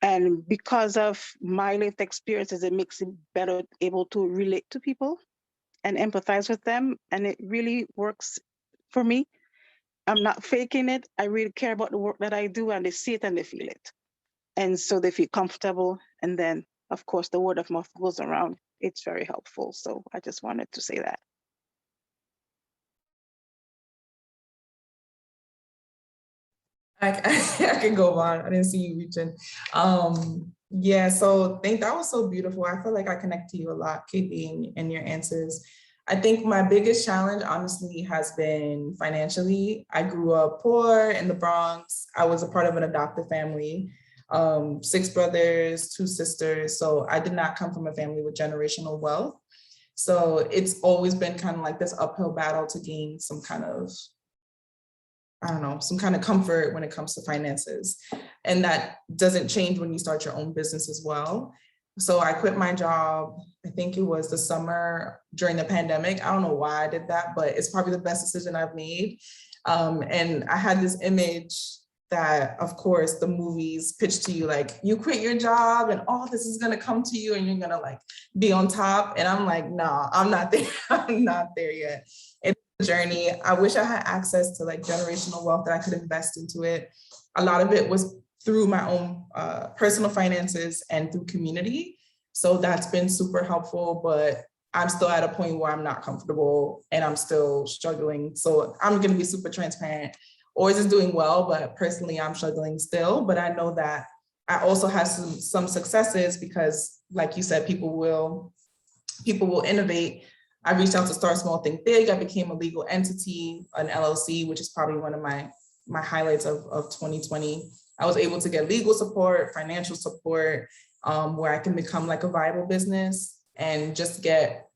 And because of my lived experiences, it makes it better able to relate to people and empathize with them. And it really works for me. I'm not faking it. I really care about the work that I do, and they see it and they feel it. And so they feel comfortable. And then, of course, the word of mouth goes around. It's very helpful. So I just wanted to say that. I can go on. I didn't see you reaching. Yeah, so I think that was so beautiful. I feel like I connect to you a lot, KB, and your answers. I think my biggest challenge, honestly, has been financially. I grew up poor in the Bronx. I was a part of an adoptive family, 6 brothers, 2 sisters. So I did not come from a family with generational wealth. So it's always been kind of like this uphill battle to gain some kind of, I don't know, some kind of comfort when it comes to finances. And that doesn't change when you start your own business as well. So I quit my job, I think it was the summer during the pandemic. I don't know why I did that, but it's probably the best decision I've made. And I had this image that, of course, the movies pitch to you, like, you quit your job and all this is gonna come to you and you're gonna like be on top. And I'm like, no, I'm not there. I'm not there yet. It's a journey. I wish I had access to like generational wealth that I could invest into it. A lot of it was through my own personal finances and through community. So that's been super helpful, but I'm still at a point where I'm not comfortable and I'm still struggling. So I'm gonna be super transparent. Ours is doing well, but personally I'm struggling still. But I know that I also have some successes because, like you said, people will innovate. I reached out to Start Small, Think Big. I became a legal entity, an LLC, which is probably one of my highlights of 2020. I was able to get legal support, financial support, where I can become like a viable business and just get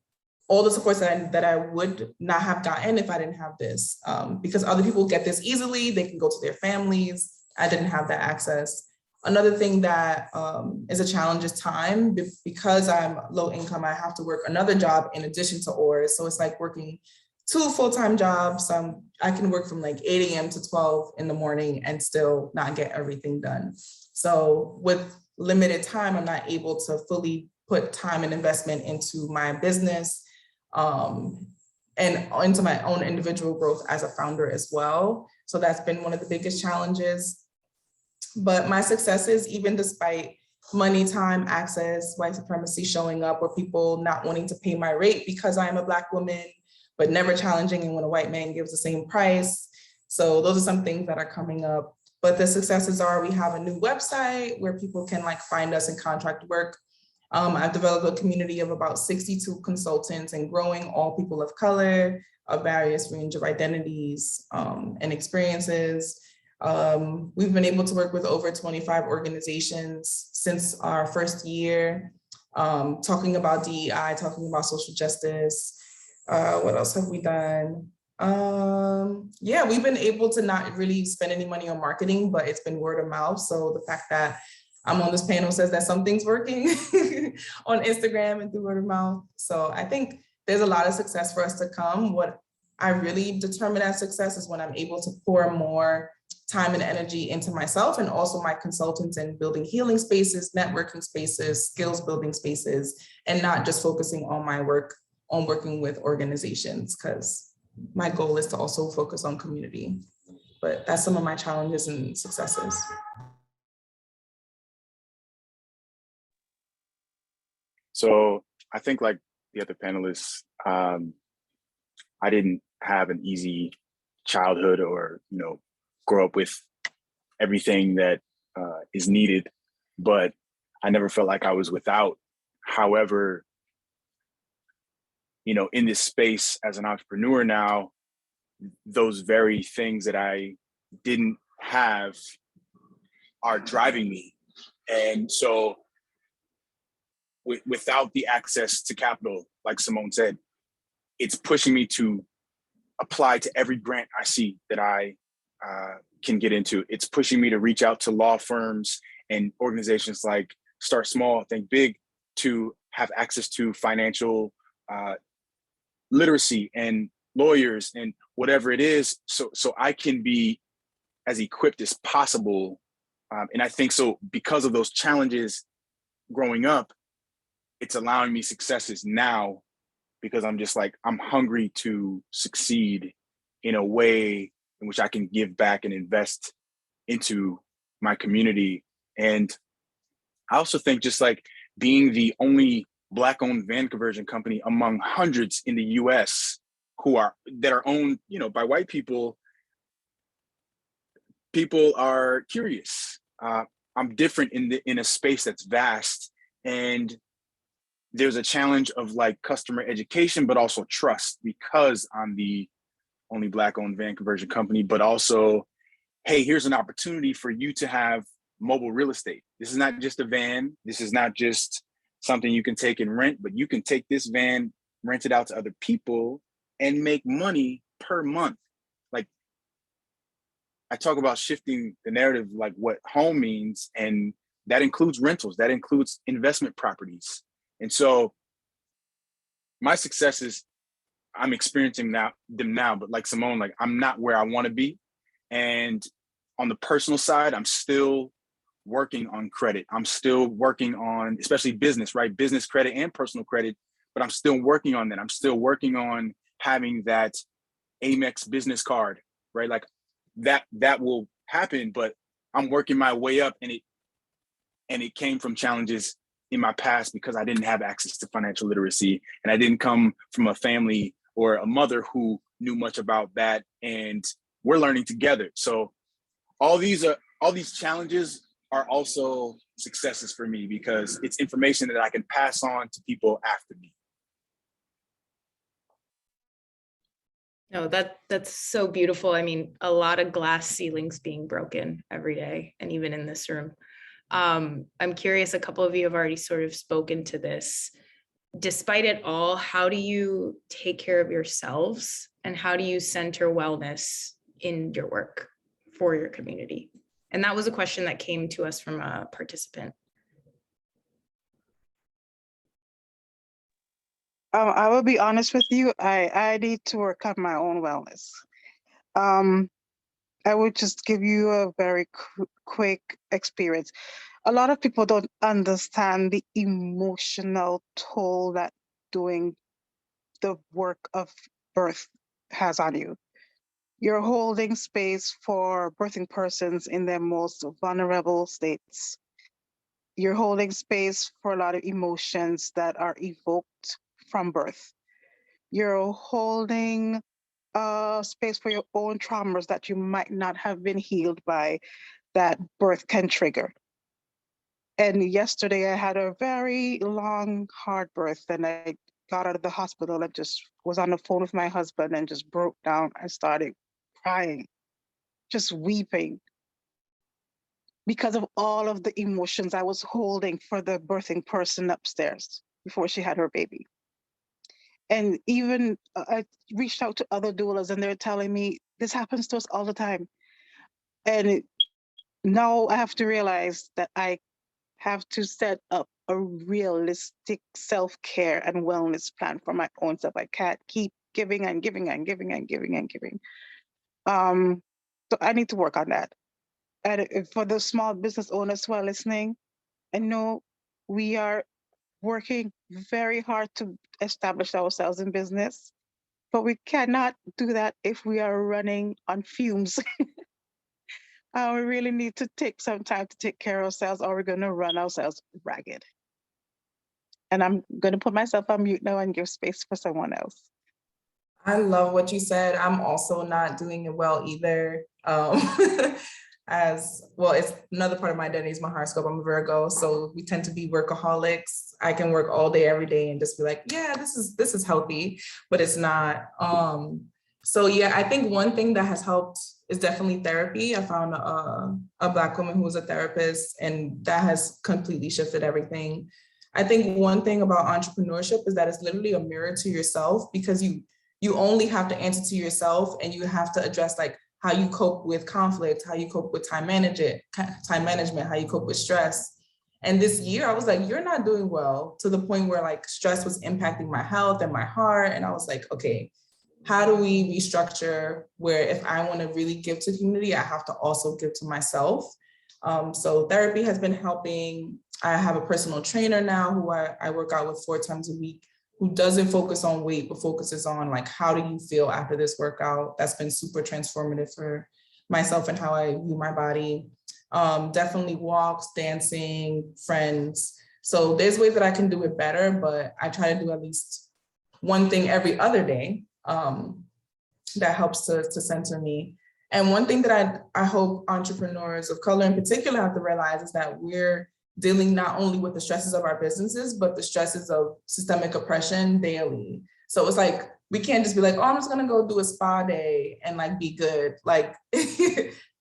all the supports that I would not have gotten if I didn't have this. Because other people get this easily, they can go to their families. I didn't have that access. Another thing that is a challenge is time. Because I'm low income, I have to work another job in addition to ORS. So it's like working 2 full-time jobs. I can work from like 8 a.m. to 12 in the morning and still not get everything done. So with limited time, I'm not able to fully put time and investment into my business and into my own individual growth as a founder as well. So that's been one of the biggest challenges. But my successes, even despite money, time, access, white supremacy showing up, or people not wanting to pay my rate because I am a Black woman, but never challenging and when a white man gives the same price. So those are some things that are coming up. But the successes are, we have a new website where people can like find us and contract work. I've developed a community of about 62 consultants and growing, all people of color, of various range of identities and experiences. We've been able to work with over 25 organizations since our first year, talking about DEI, talking about social justice. What else have we done? Yeah, we've been able to not really spend any money on marketing, but it's been word of mouth. So the fact that I'm on this panel says that something's working on Instagram and through word of mouth. So I think there's a lot of success for us to come. What I really determine as success is when I'm able to pour more time and energy into myself and also my consultants and building healing spaces, networking spaces, skills building spaces, and not just focusing on my work on working with organizations, because my goal is to also focus on community. But that's some of my challenges and successes. So I think like the other panelists, I didn't have an easy childhood or, grow up with everything that is needed, but I never felt like I was without. However, in this space as an entrepreneur now, those very things that I didn't have are driving me. And so without the access to capital, like Symone said, it's pushing me to apply to every grant I see that I can get into. It's pushing me to reach out to law firms and organizations like Start Small, Think Big, to have access to financial literacy and lawyers and whatever it is, so I can be as equipped as possible. And I think so because of those challenges growing up, it's allowing me successes now, because I'm just like, I'm hungry to succeed in a way in which I can give back and invest into my community. And I also think just like being the only Black-owned van conversion company among hundreds in the US that are owned, by white people, people are curious. I'm different in a space that's vast, and there's a challenge of like customer education, but also trust, because I'm the only Black-owned van conversion company, but also, hey, here's an opportunity for you to have mobile real estate. This is not just a van. This is not just something you can take and rent, but you can take this van, rent it out to other people, and make money per month. Like, I talk about shifting the narrative, like what home means, and that includes rentals, that includes investment properties. And so my successes, I'm experiencing them now, but like Symone, like I'm not where I want to be. And on the personal side, I'm still working on credit. I'm still working on, especially business, right? Business credit and personal credit, but I'm still working on that. I'm still working on having that Amex business card, right? Like that will happen, but I'm working my way up, and it came from challenges in my past because I didn't have access to financial literacy, and I didn't come from a family or a mother who knew much about that, and we're learning together. So all these challenges are also successes for me, because it's information that I can pass on to people after me. No, that's so beautiful. I mean, a lot of glass ceilings being broken every day, and even in this room. I'm curious, a couple of you have already sort of spoken to this. Despite it all, how do you take care of yourselves, and how do you center wellness in your work for your community? And that was a question that came to us from a participant. I will be honest with you. I need to work on my own wellness. I would just give you a very quick experience. a lot of people don't understand the emotional toll that doing the work of birth has on you. You're holding space for birthing persons in their most vulnerable states. You're holding space for a lot of emotions that are evoked from birth. You're holding space for your own traumas that you might not have been healed by that birth can trigger. And yesterday I had a very long, hard birth, and I got out of the hospital and just was on the phone with my husband and just broke down. I started crying, just weeping because of all of the emotions I was holding for the birthing person upstairs before she had her baby. And even I reached out to other doulas and they're telling me this happens to us all the time. And now I have to realize that I have to set up a realistic self-care and wellness plan for my own self. I can't keep giving and giving and giving and giving and giving. So I need to work on that. And for the small business owners who are listening, I know we are working very hard to establish ourselves in business, but we cannot do that if we are running on fumes. We really need to take some time to take care of ourselves, or we're going to run ourselves ragged. And I'm going to put myself on mute now and give space for someone else. I love what you said. I'm also not doing it well either. As well, it's another part of my identity is my horoscope. I'm a Virgo, so we tend to be workaholics. I can work all day, every day, and just be like, yeah, this is healthy, but it's not. So yeah, I think one thing that has helped is definitely therapy. I found a Black woman who was a therapist, and that has completely shifted everything. I think one thing about entrepreneurship is that it's literally a mirror to yourself, because you only have to answer to yourself, and you have to address like how you cope with conflict, how you cope with time management, how you cope with stress. And this year I was like, you're not doing well, to the point where like stress was impacting my health and my heart. And I was like, okay, how do we restructure where if I want to really give to community, I have to also give to myself. So therapy has been helping. I have a personal trainer now who I work out with 4 times a week, who doesn't focus on weight, but focuses on like, how do you feel after this workout? That's been super transformative for myself and how I view my body. Definitely walks, dancing, friends. So there's ways that I can do it better, but I try to do at least one thing every other day that helps to center me. And one thing that I hope entrepreneurs of color in particular have to realize is that we're dealing not only with the stresses of our businesses, but the stresses of systemic oppression daily. So it's like, we can't just be like, oh, I'm just gonna go do a spa day and like be good. Like,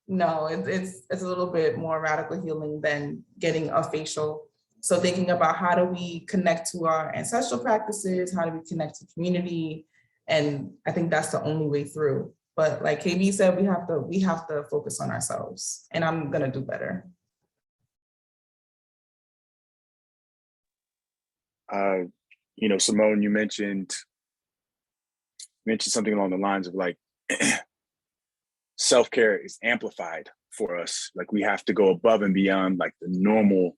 no, it's a little bit more radical healing than getting a facial. So thinking about how do we connect to our ancestral practices, how do we connect to community? And I think that's the only way through. But like KB said, we have to focus on ourselves, and I'm gonna do better. Symone, you mentioned something along the lines of like self-care is amplified for us. Like we have to go above and beyond like the normal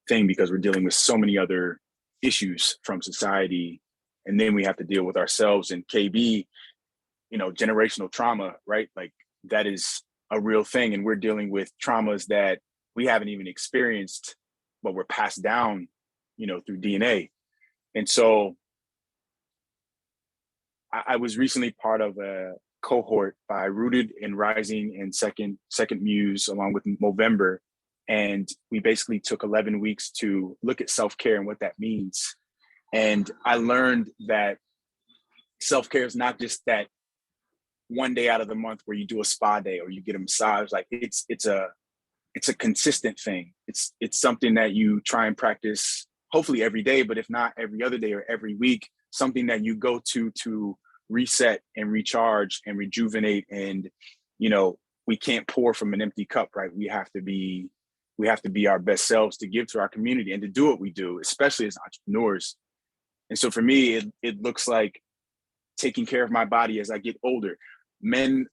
thing because we're dealing with so many other issues from society. And then we have to deal with ourselves. And KB, generational trauma, right? Like that is a real thing. And we're dealing with traumas that we haven't even experienced, but were passed down, through DNA. And so I was recently part of a cohort by Rooted and Rising and Second Muse, along with Movember. And we basically took 11 weeks to look at self-care and what that means. And I learned that self-care is not just that one day out of the month where you do a spa day or you get a massage. Like it's a consistent thing. It's something that you try and practice, hopefully every day, but if not every other day or every week, something that you go to reset and recharge and rejuvenate. And, we can't pour from an empty cup, right? We have to be our best selves to give to our community and to do what we do, especially as entrepreneurs. And so for me, it looks like taking care of my body as I get older. Men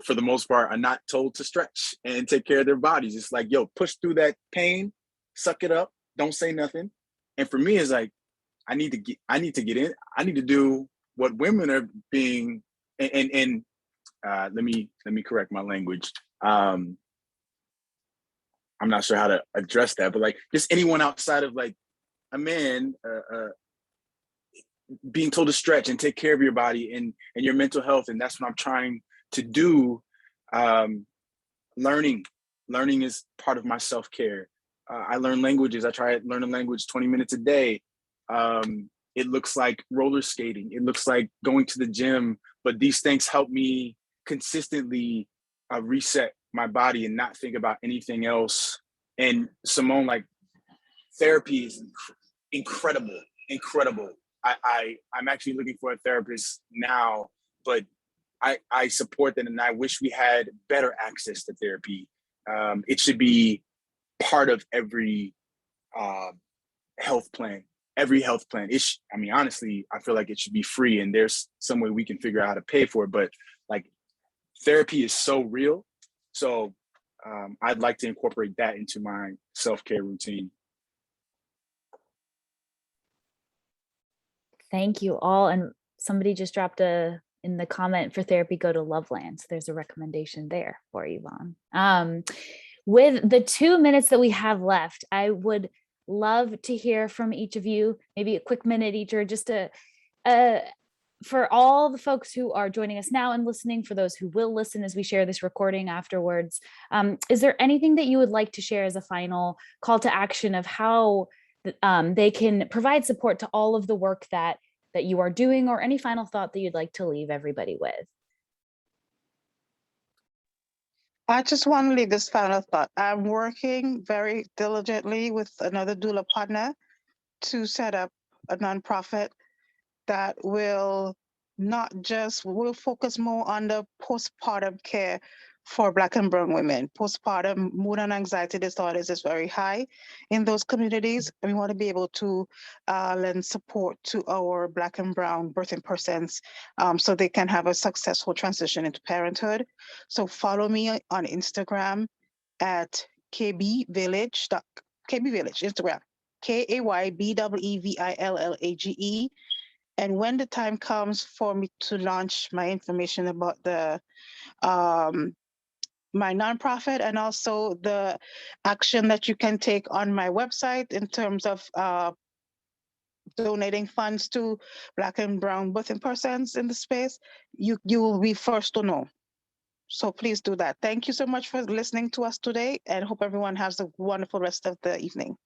for the most part, are not told to stretch and take care of their bodies. It's like, yo, push through that pain, suck it up, don't say nothing. And for me, it's like, I need to get in. I need to do what women are being, and let me correct my language. I'm not sure how to address that, but like just anyone outside of like a man, being told to stretch and take care of your body and your mental health. And that's what I'm trying to do. Learning is part of my self-care. I learn languages. I try to learn a language 20 minutes a day. It looks like roller skating. It looks like going to the gym, but these things help me consistently reset my body and not think about anything else. And Symone, like, therapy is incredible. I'm actually looking for a therapist now, but I support that, and I wish we had better access to therapy. It should be part of every health plan. Every health plan. Honestly, I feel like it should be free, and there's some way we can figure out how to pay for it. But like, therapy is so real. So I'd like to incorporate that into my self-care routine. Thank you all. And somebody just dropped in the comment for therapy, go to Loveland. So there's a recommendation there for you, Vaughn. With the 2 minutes that we have left, I would love to hear from each of you, maybe a quick minute each, or just for all the folks who are joining us now and listening, for those who will listen as we share this recording afterwards, is there anything that you would like to share as a final call to action of how they can provide support to all of the work that you are doing, or any final thought that you'd like to leave everybody with? I just want to leave this final thought. I'm working very diligently with another doula partner to set up a nonprofit that will focus more on the postpartum care for Black and Brown women. Postpartum mood and anxiety disorders is very high in those communities, and we want to be able to lend support to our Black and Brown birthing persons so they can have a successful transition into parenthood. So follow me on Instagram at kbvillage, Instagram, KAYBEEVILLAGE. And when the time comes for me to launch my information about the my nonprofit, and also the action that you can take on my website in terms of donating funds to Black and Brown birthing persons in the space, you will be first to know. So please do that. Thank you so much for listening to us today, and hope everyone has a wonderful rest of the evening.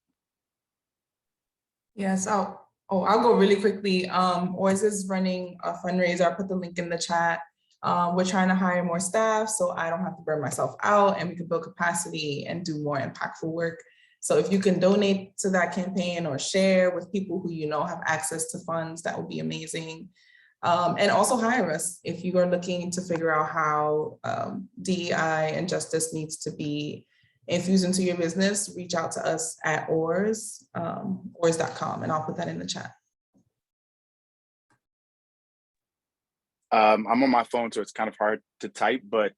Yes, I'll go really quickly. Ours is running a fundraiser. I'll put the link in the chat. We're trying to hire more staff so I don't have to burn myself out, and we can build capacity and do more impactful work. So if you can donate to that campaign or share with people who you know have access to funds, that would be amazing. And also hire us if you are looking to figure out how DEI and justice needs to be infused into your business. Reach out to us at oars.com, and I'll put that in the chat. I'm on my phone, so it's kind of hard to type, but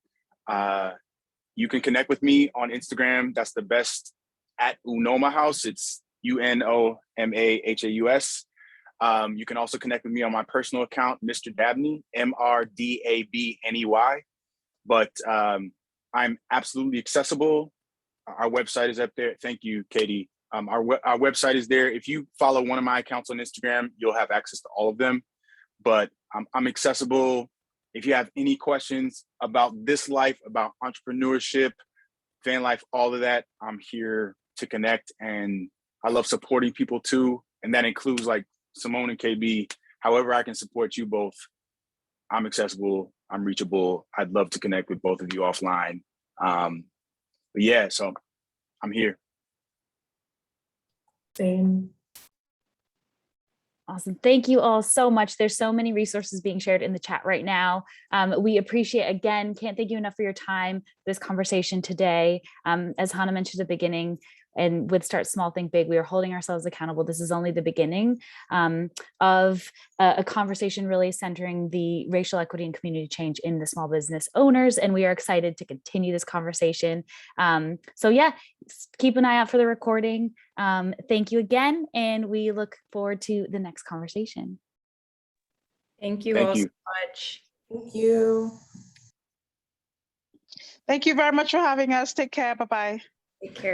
you can connect with me on Instagram. That's the best, at Unoma House. It's UNOMAHAUS. You can also connect with me on my personal account, Mr. Dabney, MRDABNEY. But I'm absolutely accessible. Our website is up there. Thank you, Katie. Our website is there. If you follow one of my accounts on Instagram, you'll have access to all of them. But I'm accessible. If you have any questions about this life, about entrepreneurship, van life, all of that, I'm here to connect. And I love supporting people too. And that includes like Symone and KB. However I can support you both, I'm accessible, I'm reachable. I'd love to connect with both of you offline. But yeah, so I'm here. Same. Awesome. Thank you all so much. There's so many resources being shared in the chat right now. We appreciate, again, can't thank you enough for your time, this conversation today. As Hannah mentioned at the beginning, and with Start Small, Think Big, we are holding ourselves accountable. This is only the beginning of a conversation really centering the racial equity and community change in the small business owners. And we are excited to continue this conversation. So yeah, keep an eye out for the recording. Thank you again. And we look forward to the next conversation. Thank you Thank all you. so much. Thank you. Thank you very much for having us. Take care. Bye-bye. Take care.